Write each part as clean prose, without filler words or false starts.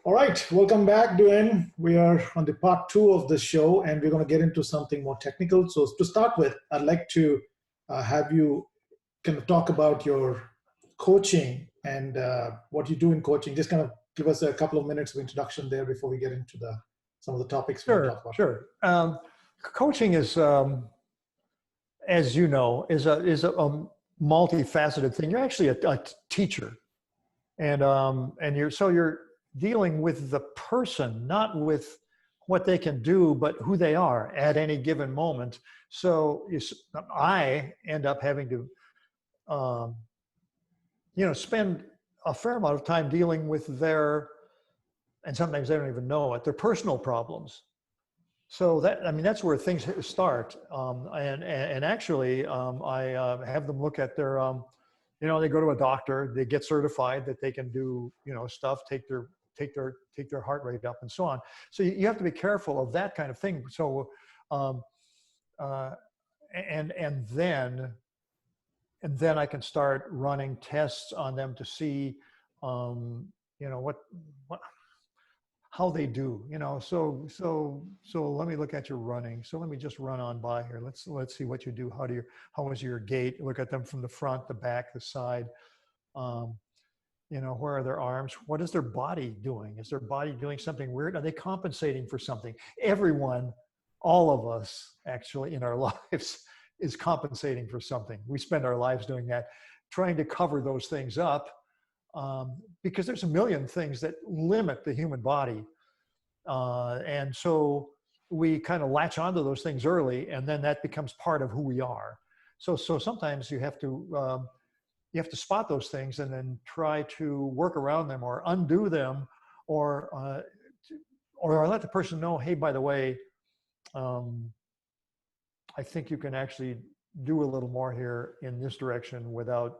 All right, welcome back, Duane. We are on the part two of the show, and we're going to get into something more technical. So to start with, I'd like to have you kind of talk about your coaching and what you do in coaching. Just kind of give us a couple of minutes of introduction there before we get into some of the topics we want to talk about. Sure. Coaching is, as you know, is a multifaceted thing. You're actually a teacher, and you're dealing with the person, not with what they can do, but who they are at any given moment. So I end up having to, spend a fair amount of time dealing with and sometimes they don't even know it, their personal problems. So that's where things start. And actually, I have them look at their, they go to a doctor, they get certified that they can do, stuff, take their heart rate up and so on. So you have to be careful of that kind of thing. So, and then I can start running tests on them to see, how they do, so let me look at your running. So let me just run on by here. Let's see what you do. How is your gait? Look at them from the front, the back, the side. Where are their arms? What is their body doing? Is their body doing something weird? Are they compensating for something? Everyone, all of us actually in our lives is compensating for something. We spend our lives doing that, trying to cover those things up. Because there's a million things that limit the human body. And so we kind of latch onto those things early, and then that becomes part of who we are. So sometimes you have to spot those things and then try to work around them or undo them, or let the person know, hey, by the way, I think you can actually do a little more here in this direction without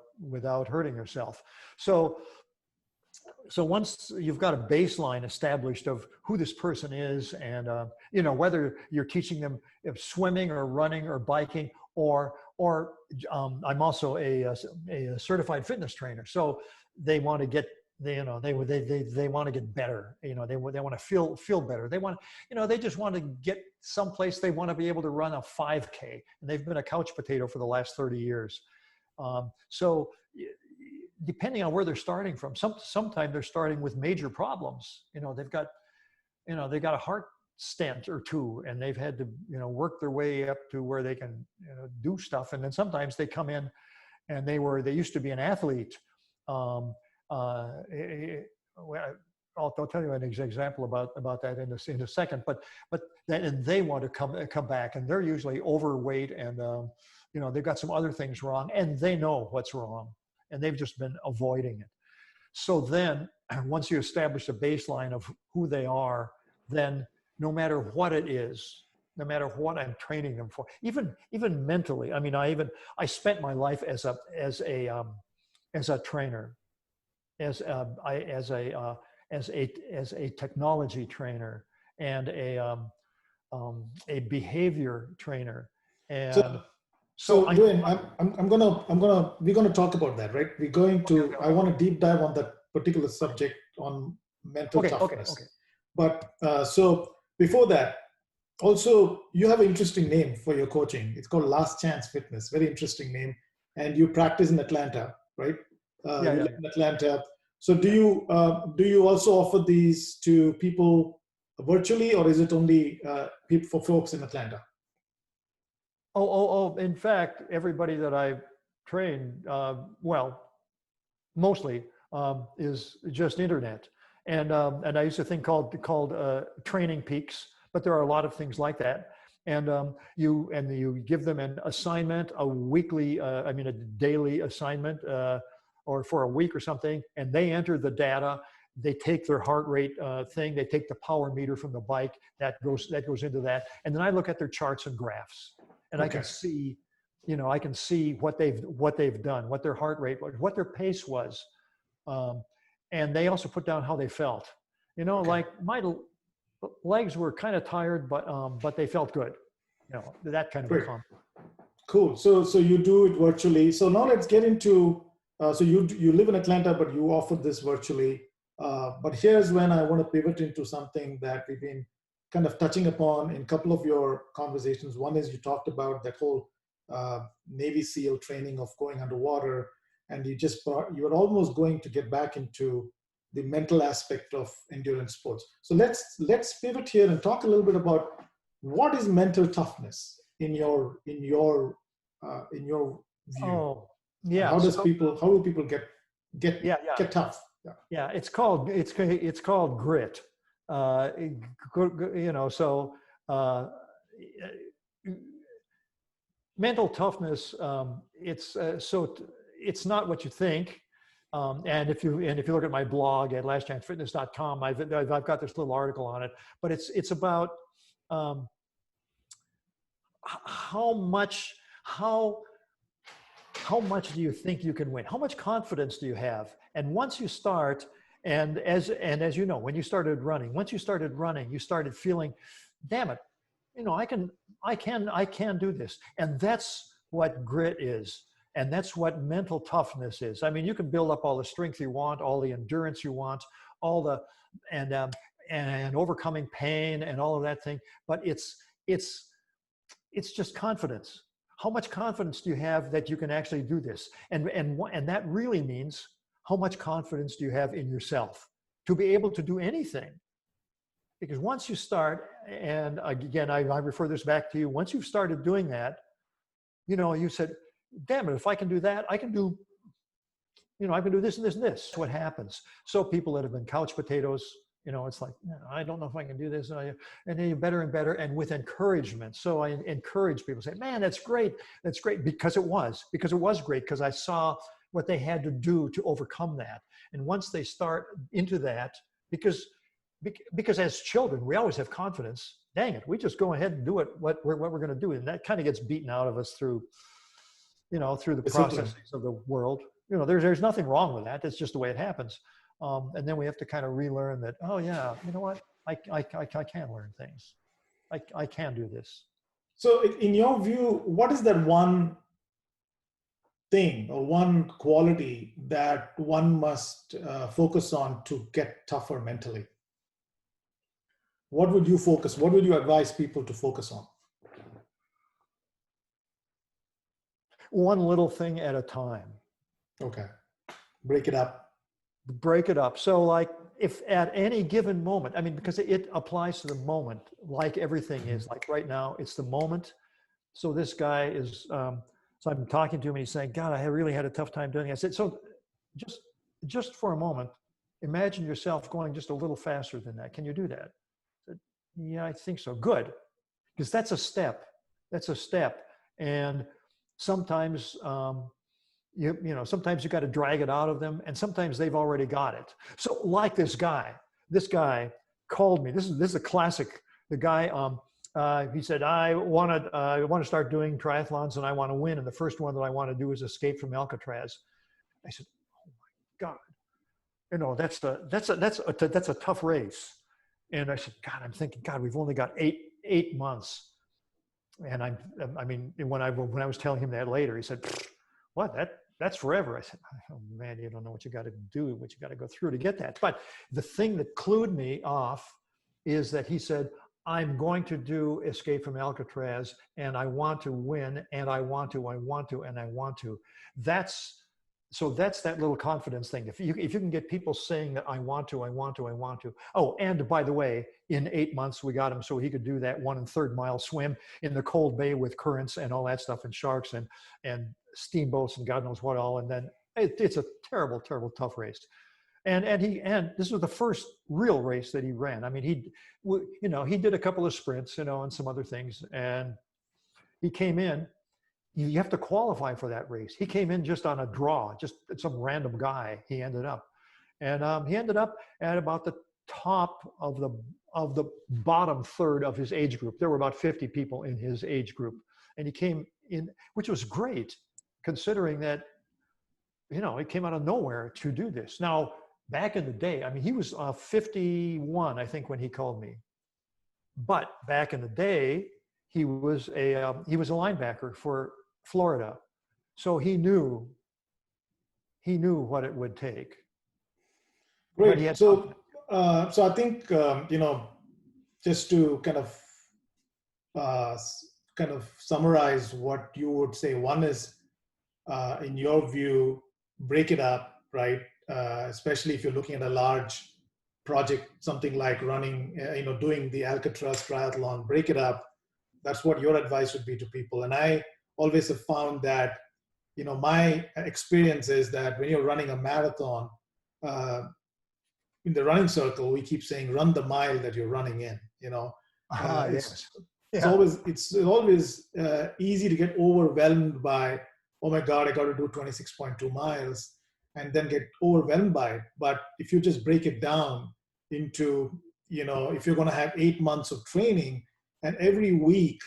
hurting yourself. So once you've got a baseline established of who this person is, and whether you're teaching them swimming or running or biking, or I'm also a certified fitness trainer. So they want to get they want to get better. They want to feel better. They want they just want to get someplace. They want to be able to run a 5K, and they've been a couch potato for the last 30 years. So depending on where they're starting from, sometimes they're starting with major problems. They've got a heart stent or two, and they've had to work their way up to where they can do stuff. And then sometimes they come in and they used to be an athlete. I'll tell you an example about that in a second. But then they want to come back, and they're usually overweight, and they've got some other things wrong, and they know what's wrong, and they've just been avoiding it. So then, once you establish a baseline of who they are, then no matter what it is, no matter what I'm training them for, even mentally. I mean, I spent my life as a trainer, as a technology trainer, and a behavior trainer, and so Duane, we're gonna talk about that, right? I want to deep dive on that particular subject on mental toughness. Okay. But so before that, also you have an interesting name for your coaching. It's called Last Chance Fitness. Very interesting name, and you practice in Atlanta, right? You live in Atlanta. So do you also offer these to people virtually, or is it only for folks in Atlanta? In fact, everybody that I train, mostly is just internet. And I use a thing called Training Peaks, but there are a lot of things like that. And you give them an assignment, a daily assignment, or for a week or something, and they enter the data. They take their heart rate thing, they take the power meter from the bike, that goes into that, and then I look at their charts and graphs, and I can see, what they've done, what their heart rate was, what their pace was, and they also put down how they felt. Like my legs were kind of tired, but they felt good. That kind of a comment. Cool. So you do it virtually. So now let's get into. So you live in Atlanta, but you offer this virtually. But here's when I want to pivot into something that we've been kind of touching upon in a couple of your conversations. One is you talked about that whole Navy SEAL training of going underwater, and you were almost going to get back into the mental aspect of endurance sports. So let's pivot here and talk a little bit about what is mental toughness in your view. Oh, yeah. How do people get tough? Yeah, it's called grit. Mental toughness. It's not what you think. And if you look at my blog at lastchancefitness.com, I've got this little article on it. But it's about how much do you think you can win? How much confidence do you have? And once you start, and as you know, when you started running, you started feeling, damn it, I can do this. And that's what grit is. And that's what mental toughness is. I mean, you can build up all the strength you want, all the endurance you want, and overcoming pain and all of that thing. But it's just confidence. How much confidence do you have that you can actually do this? And that really means, how much confidence do you have in yourself to be able to do anything? Because once you start, and again, I refer this back to you, once you've started doing that, you said, damn it, if I can do that, I can do this and this and this. What happens? So people that have been couch potatoes, it's like, I don't know if I can do this. And then you're better and better, and with encouragement. So I encourage people, say, man, that's great. That's great. Because it was great, because I saw what they had to do to overcome that. And once they start into that, because as children, we always have confidence. Dang it, we just go ahead and do what we're going to do. And that kind of gets beaten out of us through the processes of the world. There's nothing wrong with that. It's just the way it happens. And then we have to kind of relearn that, oh yeah, you know what? I can learn things. I can do this. So in your view, what is that one thing or one quality that one must focus on to get tougher mentally? What would you advise people to focus on? One little thing at a time. Okay. Break it up. So like, if at any given moment, I mean, because it applies to the moment, like everything is, like right now, it's the moment. So this guy is, so I'm talking to him and he's saying, God, I really had a tough time doing it. I said, so just for a moment, imagine yourself going just a little faster than that. Can you do that? I said, yeah, I think so. Good. Because that's a step. And sometimes, sometimes you got to drag it out of them, and sometimes they've already got it. So like this guy called me. This is a classic. The guy, he said, I want to start doing triathlons and I want to win. And the first one that I want to do is escape from Alcatraz. I said, oh my God, that's a tough race. And I said, God, I'm thinking, God, we've only got eight months. And I mean, when I was telling him that later, he said, what, that's forever. I said, oh man, you don't know what you got to do, what you got to go through to get that. But the thing that clued me off is that he said, I'm going to do Escape from Alcatraz, and I want to win, and I want to. That's that little confidence thing. If you can get people saying that I want to. Oh, and by the way, in 8 months, we got him so he could do that 1 1/3 mile swim in the cold bay with currents and all that stuff, and sharks and steamboats and God knows what all. And then it's a terrible, terrible, tough race. And this was the first real race that he ran. I mean, he did a couple of sprints, and some other things, and he came in. You have to qualify for that race. He came in just on a draw, just some random guy. He ended up at about the top of the bottom third of his age group. There were about 50 people in his age group, and he came in, which was great, considering that he came out of nowhere to do this. Now, back in the day, I mean, he was 51, I think, when he called me. But back in the day, he was a linebacker for Florida, so he knew what it would take. but he Great. had So I think, just to kind of summarize what you would say. One is, in your view, break it up, right? Especially if you're looking at a large project, something like running, doing the Alcatraz triathlon, break it up. That's what your advice would be to people. And I always have found that, my experience is that when you're running a marathon, uh, in the running circle, we keep saying, run the mile that you're running in, it's, yes, it's yeah, always easy to get overwhelmed by, oh my God, I got to do 26.2 miles, and then get overwhelmed by it. But if you just break it down into, if you're going to have 8 months of training, and every week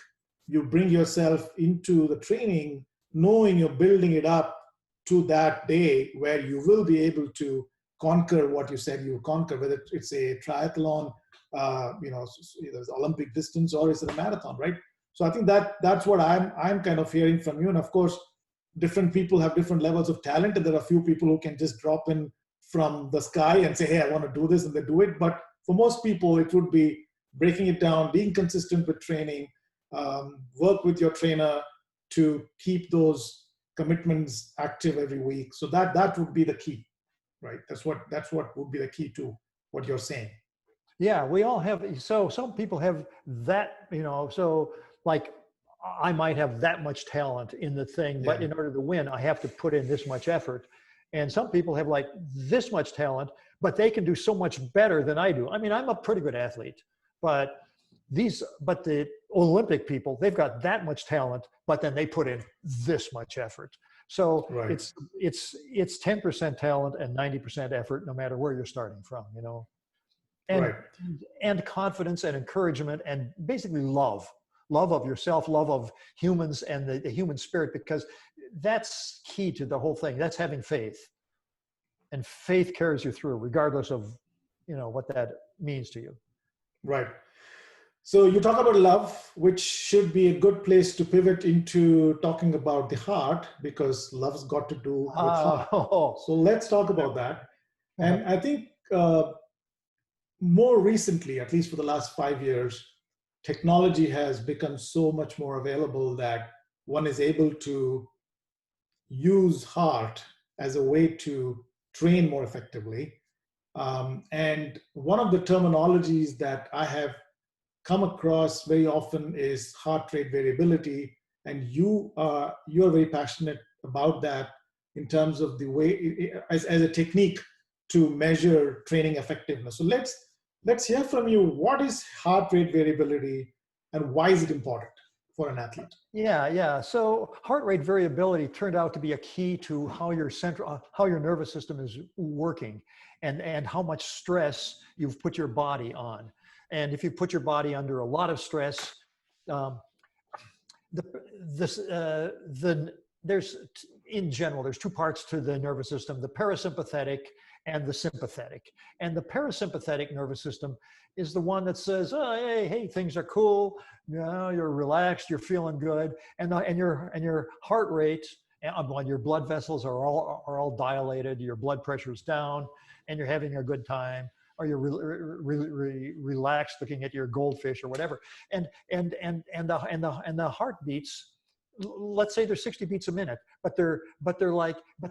you bring yourself into the training, knowing you're building it up to that day where you will be able to conquer what you said you conquer, whether it's a triathlon, either it's Olympic distance or is it a marathon, right? So I think that's what I'm kind of hearing from you. And of course, different people have different levels of talent, and there are a few people who can just drop in from the sky and say, hey, I want to do this, and they do it. But for most people, it would be breaking it down, being consistent with training, work with your trainer to keep those commitments active every week. So that would be the key, right? That's what would be the key to what you're saying. yeah. We all have. So some people have that, So like, I might have that much talent in the thing, but Yeah. in order to win, I have to put in this much effort. And some people have like this much talent, but they can do so much better than I do. I mean, I'm a pretty good athlete, but the Olympic people, they've got that much talent, but then they put in this much effort. So Right. it's 10% talent and 90% effort, no matter where you're starting from, and Right. and confidence and encouragement and basically love of yourself, love of humans and the human spirit, because that's key to the whole thing. That's having faith, and faith carries you through regardless of what that means to you. Right. So you talk about love, which should be a good place to pivot into talking about the heart, because love's got to do with heart. So let's talk about that. And I think more recently, at least for the last 5 years, technology has become so much more available that one is able to use heart as a way to train more effectively. And one of the terminologies that I have come across very often is heart rate variability, and you're very passionate about that in terms of the way as a technique to measure training effectiveness. So let's hear from you. What is heart rate variability, and why is it important for an athlete? Yeah. So heart rate variability turned out to be a key to how your nervous system is working, and how much stress you've put your body on. And if you put your body under a lot of stress, there's in general, there's two parts to the nervous system: the parasympathetic and the sympathetic. And the parasympathetic nervous system is the one that says, oh, hey, things are cool. You're relaxed, you're feeling good. And your heart rate, when your blood vessels are all dilated, your blood pressure's down, and you're having a good time, or you're relaxed looking at your goldfish or whatever. And the heartbeats, let's say they're 60 beats a minute, but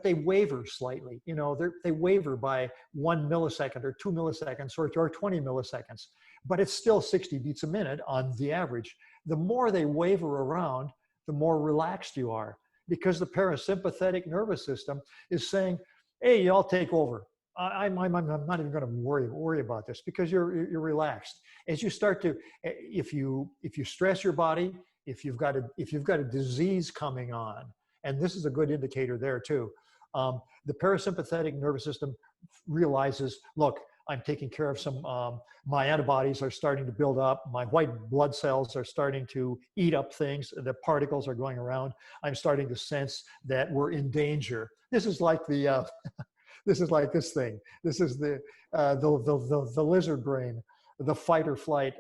they waver slightly. They waver by 1 millisecond or 2 milliseconds or 20 milliseconds, but it's still 60 beats a minute on the average. The more they waver around, the more relaxed you are, because the parasympathetic nervous system is saying, hey, y'all take over. I'm not even going to worry about this, because you're relaxed. As you start to, if you stress your body, if you've got a disease coming on, and this is a good indicator there too, the parasympathetic nervous system realizes, look, I'm taking care of some, my antibodies are starting to build up, my white blood cells are starting to eat up things, the particles are going around, I'm starting to sense that we're in danger. This is like this is like this thing. This is the lizard brain. The fight or flight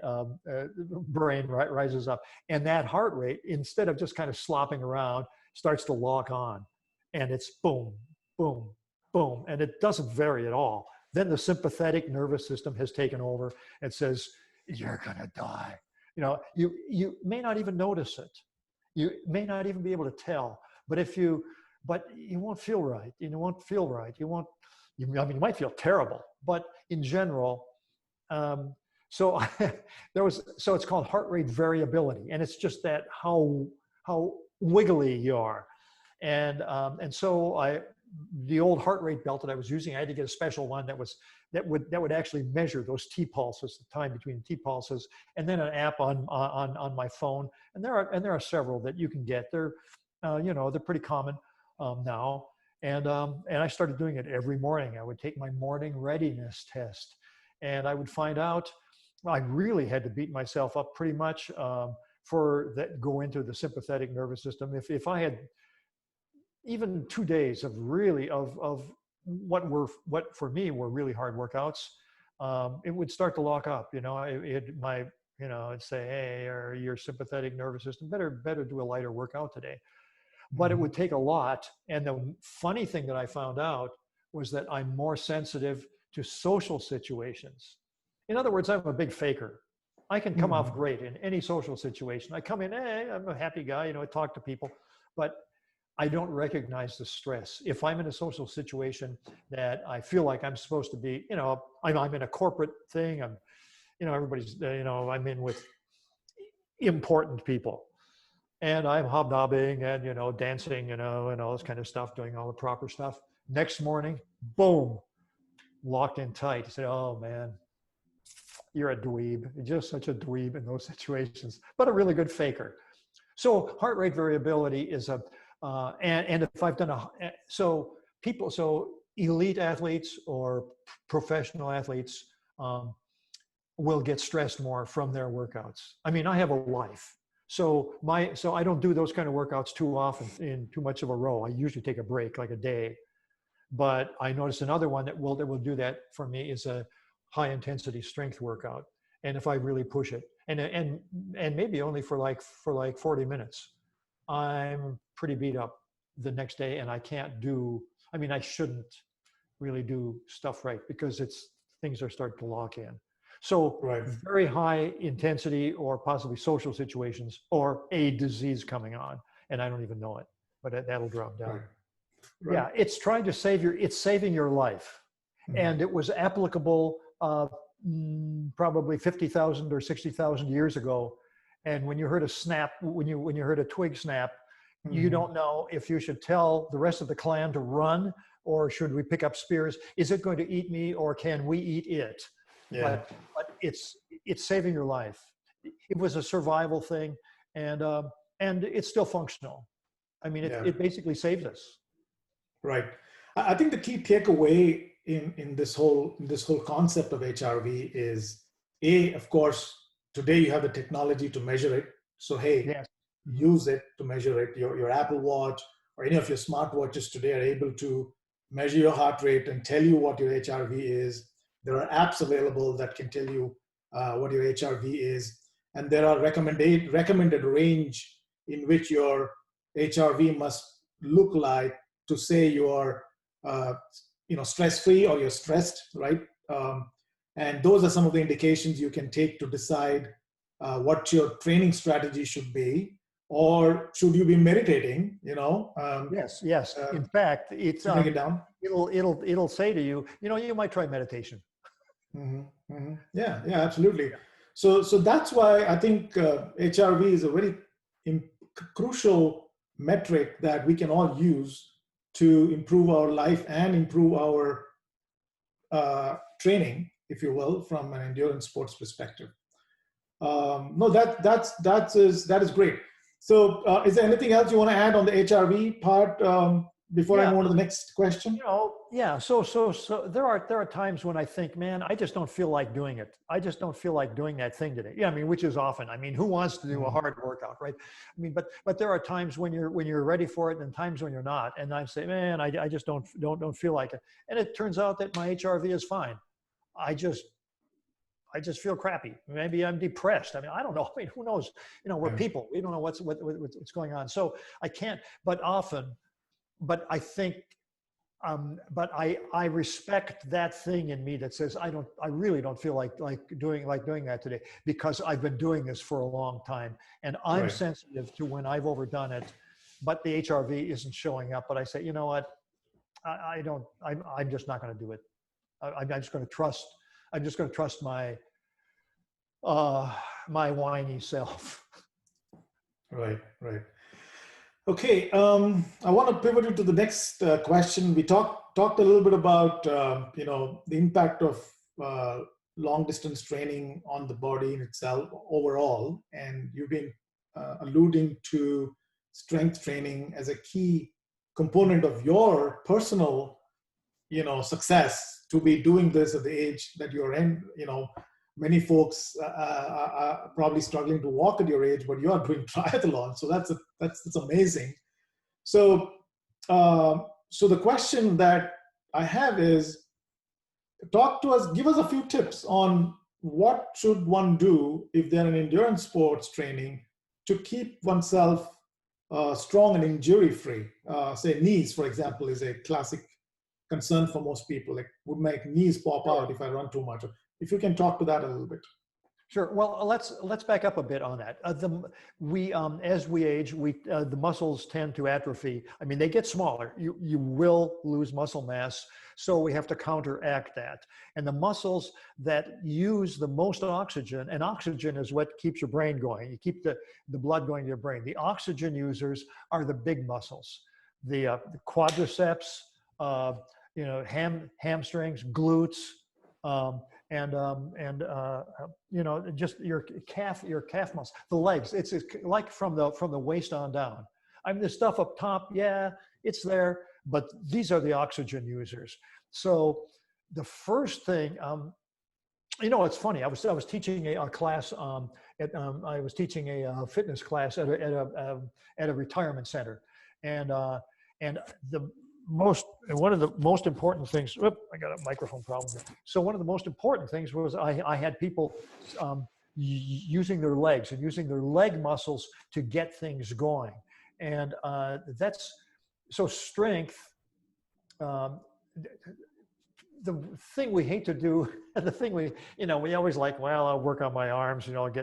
brain rises up. And that heart rate, instead of just kind of slopping around, starts to lock on. And it's boom, boom, boom. And it doesn't vary at all. then the sympathetic nervous system has taken over and says, you're going to die. You know, you may not even notice it. You may not even be able to tell, but you won't feel right. You won't feel right. I mean, you might feel terrible, but in general, so it's called heart rate variability, and it's just that how wiggly you are, and so the old heart rate belt that I was using, I had to get a special one that would actually measure those T pulses, the time between T pulses, and then an app on my phone, and there are several that you can get. They're they're pretty common now. And I started doing it every morning. I would take my morning readiness test, and I would find out I really had to beat myself up pretty much go into the sympathetic nervous system. If I had even 2 days of really of what for me were really hard workouts, it would start to lock up. It'd say, hey, or your sympathetic nervous system better do a lighter workout today. But it would take a lot. And the funny thing that I found out was that I'm more sensitive to social situations. In other words, I'm a big faker. I can come off great in any social situation. I come in, hey, I'm a happy guy, I talk to people, but I don't recognize the stress. If I'm in a social situation that I feel like I'm supposed to be, I'm in a corporate thing, everybody's, I'm in with important people. And I'm hobnobbing and, dancing, and all this kind of stuff, doing all the proper stuff. Next morning, boom, locked in tight. He said, oh man, you're a dweeb. You're just such a dweeb in those situations, but a really good faker. So heart rate variability is and if I've done so elite athletes or professional athletes will get stressed more from their workouts. I mean, I have a life. So I don't do those kind of workouts too often in too much of a row. I usually take a break, like a day. But I noticed another one that will do that for me is a high intensity strength workout. And if I really push it, and maybe only for like 40 minutes, I'm pretty beat up the next day, and I shouldn't really do stuff right because things are starting to lock in. So very high intensity or possibly social situations or a disease coming on, and I don't even know it, but that'll drop down. Right. Yeah, it's trying to it's saving your life. And it was applicable probably 50,000 or 60,000 years ago. And when you heard a snap, when you heard a twig snap, you don't know if you should tell the rest of the clan to run, or should we pick up spears? Is it going to eat me, or can we eat it? Yeah. But it's saving your life. It was a survival thing, and it's still functional. I mean, it basically saves us. Right. I think the key takeaway in this whole concept of HRV is, of course, today you have the technology to measure it. So hey, use it to measure it. Your Apple Watch or any of your smartwatches today are able to measure your heart rate and tell you what your HRV is. There are apps available that can tell you what your HRV is, and there are recommended range in which your HRV must look like to say you are stress-free or you're stressed, right? And those are some of the indications you can take to decide what your training strategy should be, or should you be meditating? Yes. In fact, it's bring it down. It'll say to you, you might try meditation. Yeah, absolutely. So that's why I think HRV is a very crucial metric that we can all use to improve our life and improve our training, if you will, from an endurance sports perspective. No, that is great. So is there anything else you want to add on the HRV part before I move on to the next question? So there are times when I think, man, I just don't feel like doing it. I just don't feel like doing that thing today. Yeah, I mean, which is often. I mean, who wants to do a hard workout, right? I mean, but there are times when you're ready for it, and times when you're not. And I say, man, I just don't feel like it. And it turns out that my HRV is fine. I just feel crappy. Maybe I'm depressed. I mean, I don't know. I mean, who knows? We're people. We don't know what's going on. So I can't. But I think but I respect that thing in me that says I really don't feel like doing that today, because I've been doing this for a long time, and I'm Right. sensitive to when I've overdone it, but the HRV isn't showing up. But I say, you know what, I'm just not going to do it. I'm just going to trust. I'm just going to trust my my whiny self. Right. Right. Okay, I want to pivot into the next question. We talked a little bit about the impact of long distance training on the body in itself overall, and you've been alluding to strength training as a key component of your personal success to be doing this at the age that you're in. Many folks are probably struggling to walk at your age, but you are doing triathlon, so that's amazing. So so the question that I have is, talk to us, give us a few tips on what should one do if they're in endurance sports training to keep oneself strong and injury free. Say knees, for example, is a classic concern for most people. Like, would my knees pop out if I run too much? If you can talk to that a little bit. Sure. Well, let's back up a bit on that. As we age, the muscles tend to atrophy. I mean, they get smaller. You will lose muscle mass, so we have to counteract that. And the muscles that use the most oxygen, and oxygen is what keeps your brain going. You keep the blood going to your brain. The oxygen users are the big muscles, the quadriceps, hamstrings, glutes. Just your calf muscle, the legs. It's like from the waist on down. I mean, the stuff up top, yeah, it's there, but these are the oxygen users. So the first thing, it's funny. I was teaching a class I was teaching a fitness class at a retirement center, and one of the most important things, I got a microphone problem here. So one of the most important things was I had people using their legs and using their leg muscles to get things going. And so strength, the thing we hate to do, and the thing we always like, well, I'll work on my arms, work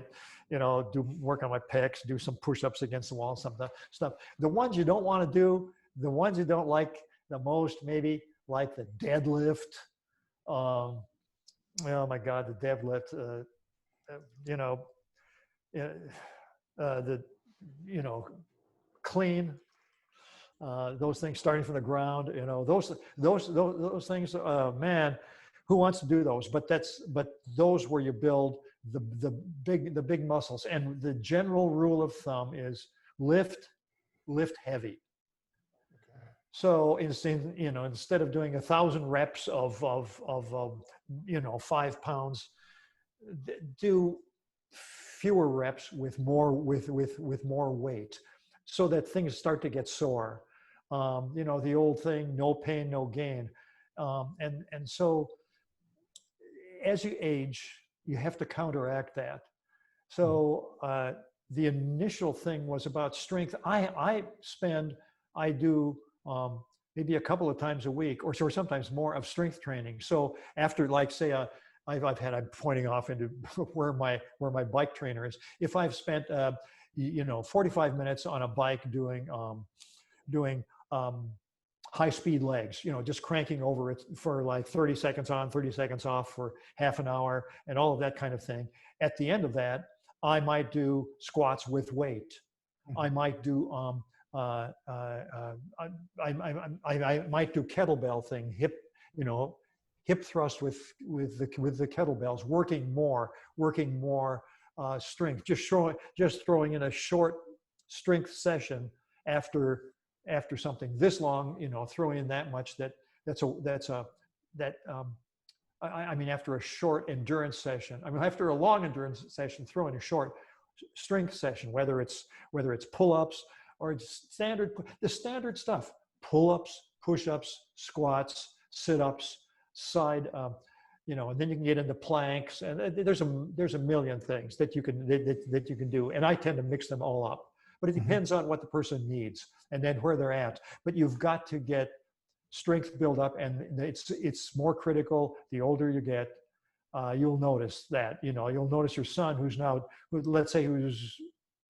on my pecs, do some push-ups against the wall, some stuff. The ones you don't want to do, the ones you don't like the most, maybe like the deadlift. Oh my God, the deadlift. Clean. Those things starting from the ground. Those things. Man, who wants to do those? But those where you build the big muscles. And the general rule of thumb is lift heavy. So instead of doing 1,000 reps of 5 pounds, do fewer reps with more weight, so that things start to get sore. The old thing, no pain, no gain. And so as you age, you have to counteract that. So the initial thing was about strength. I do maybe a couple of times a week, or sometimes more, of strength training. So after, like, say, I'm pointing off into where my bike trainer is. If I've spent 45 minutes on a bike doing high-speed legs, just cranking over it for like 30 seconds on, 30 seconds off for half an hour, and all of that kind of thing. At the end of that, I might do squats with weight. I might do I might do kettlebell thing, hip thrust with the kettlebells, working more strength, just throwing in a short strength session after something this long, throwing in that much after a short endurance session. After a long endurance session, throw in a short strength session, whether it's pull-ups or the standard stuff: pull-ups, push-ups, squats, sit-ups, side, and then you can get into planks, and there's a million things that you can do. And I tend to mix them all up, but it depends on what the person needs and then where they're at. But you've got to get strength build up, and it's more critical the older you get. You'll notice that, you'll notice your son let's say who's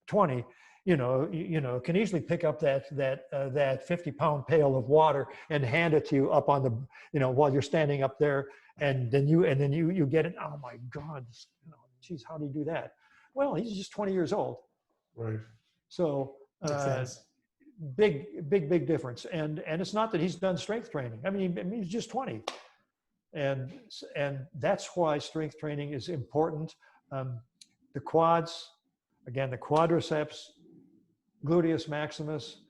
20, can easily pick up that 50-pound pail of water and hand it to you up on the, while you're standing up there, and then you get it. Oh my God, geez, how do you do that? Well, he's just 20 years old. Right. So big difference. And it's not that he's done strength training. I mean, he's just 20. And that's why strength training is important. The quads, again, the quadriceps, gluteus maximus,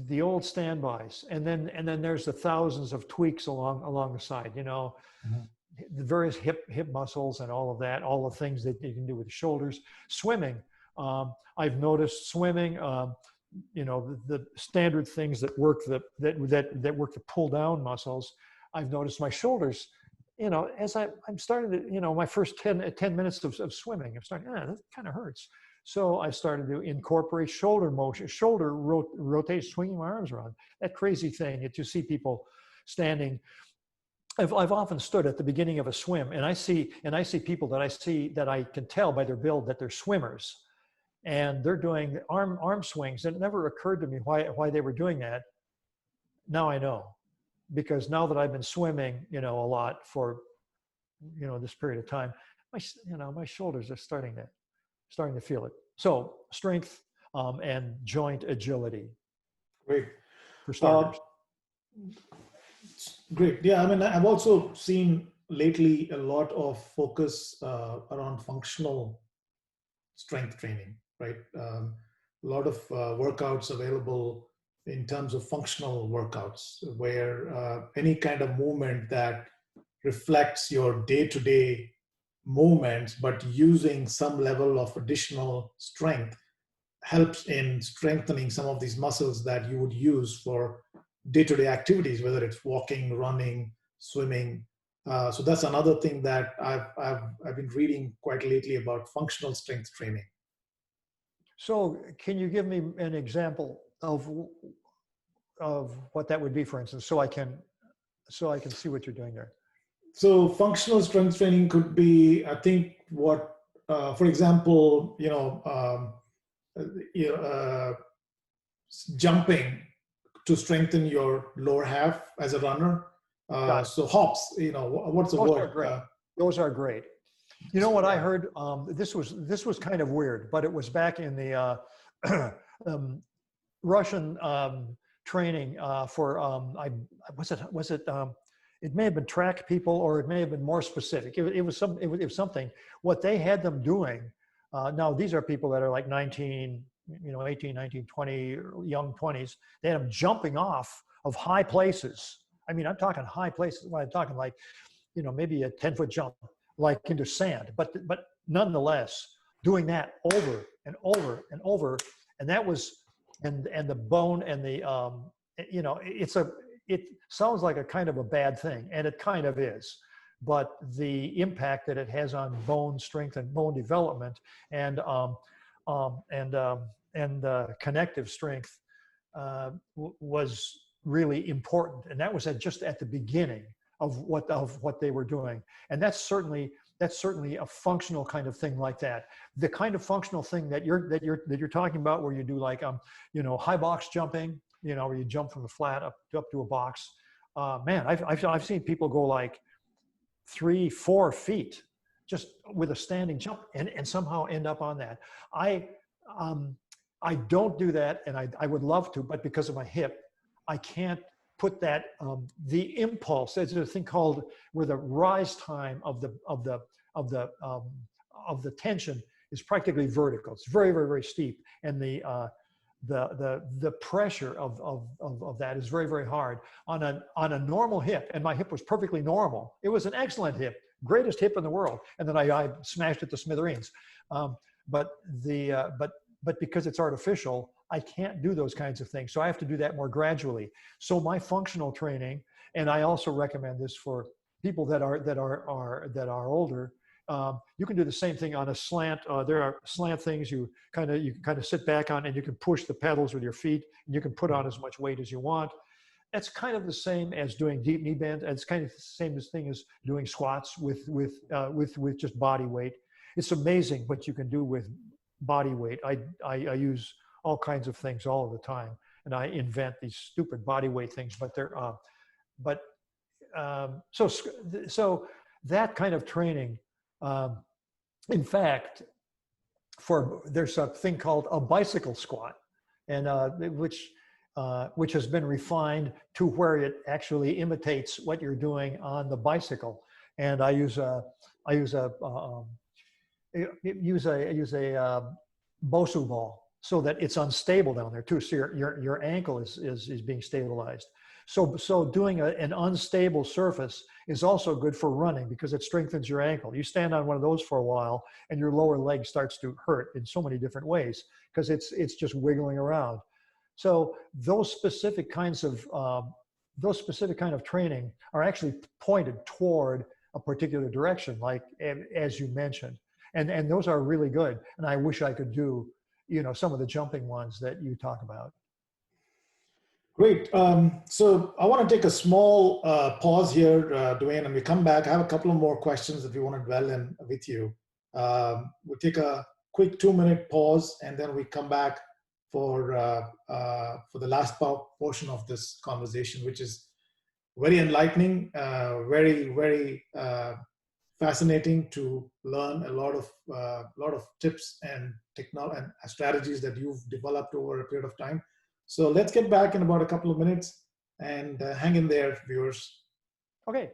the old standbys, and then there's the thousands of tweaks along the side. Mm-hmm. The various hip muscles and all of that, all the things that you can do with the shoulders. Swimming, I've noticed swimming. The standard things that work that work the pull down muscles. I've noticed my shoulders, as I'm starting to, my first 10 minutes of swimming, I'm starting, that kind of hurts. So I started to incorporate shoulder motion, rotation, swinging my arms around. That crazy thing that you see people standing. I've often stood at the beginning of a swim, and I see people that I can tell by their build that they're swimmers, and they're doing arm swings. And it never occurred to me why they were doing that. Now I know, because now that I've been swimming, a lot for, this period of time, my shoulders are starting to feel it. So strength and joint agility. Great. For starters. Great. Yeah, I mean, I've also seen lately a lot of focus around functional strength training, right? A lot of workouts available in terms of functional workouts, where any kind of movement that reflects your day-to-day movements, but using some level of additional strength, helps in strengthening some of these muscles that you would use for day-to-day activities, whether it's walking, running, swimming. So that's another thing that I've been reading quite lately about functional strength training. So can you give me an example of what that would be, for instance, so I can see what you're doing there? So functional strength training could be, I think, for example, jumping to strengthen your lower half as a runner. So hops, what's the word? Those are great. You know what I heard? This was kind of weird, but it was back in the Russian training for it may have been track people, or it may have been more specific. It was something. What they had them doing. Now these are people that are like 19, 18, 19, 20, young 20s. They had them jumping off of high places. I mean, I'm talking high places. I'm talking like, maybe a 10-foot jump, like into sand, but nonetheless doing that over and over and over. And that was, and the bone and the, it sounds like a kind of a bad thing, and it kind of is, but the impact that it has on bone strength and bone development and connective strength was really important. And that was just at the beginning of what they were doing. And that's certainly a functional kind of thing like that. The kind of functional thing that you're talking about, where you do like high box jumping, where you jump from the flat up to a box. Man, I've seen people go like 3-4 feet just with a standing jump and somehow end up on that. I don't do that, and I would love to, but because of my hip, I can't put that. The impulse, there's a thing called where the rise time of the tension is practically vertical. It's very, very, very steep, and the pressure of that is very, very hard on a normal hip. And my hip was perfectly normal. It was an excellent hip, greatest hip in the world. And then I smashed it to smithereens. But because it's artificial, I can't do those kinds of things. So I have to do that more gradually. So my functional training, and I also recommend this for people that are older. You can do the same thing on a slant. There are slant things you kind of sit back on, and you can push the pedals with your feet, and you can put on as much weight as you want. That's kind of the same as doing deep knee bends. It's kind of the same thing as doing squats with just body weight. It's amazing what you can do with body weight. I use all kinds of things all the time, and I invent these stupid body weight things. But so that kind of training. In fact, there's a thing called a bicycle squat, and which has been refined to where it actually imitates what you're doing on the bicycle. And I use a Bosu ball so that it's unstable down there too. So your ankle is being stabilized. So doing an unstable surface is also good for running because it strengthens your ankle. You stand on one of those for a while and your lower leg starts to hurt in so many different ways because it's just wiggling around. So those specific kind of training are actually pointed toward a particular direction, like as you mentioned, and those are really good. And I wish I could do, some of the jumping ones that you talk about. Great. So I want to take a small pause here, Duane, and we come back. I have a couple of more questions that we want to dwell in with you. We'll take a quick 2-minute pause, and then we come back for the last portion of this conversation, which is very enlightening, very, very fascinating to learn a lot of tips and technology and strategies that you've developed over a period of time. So let's get back in about a couple of minutes and hang in there, viewers. Okay.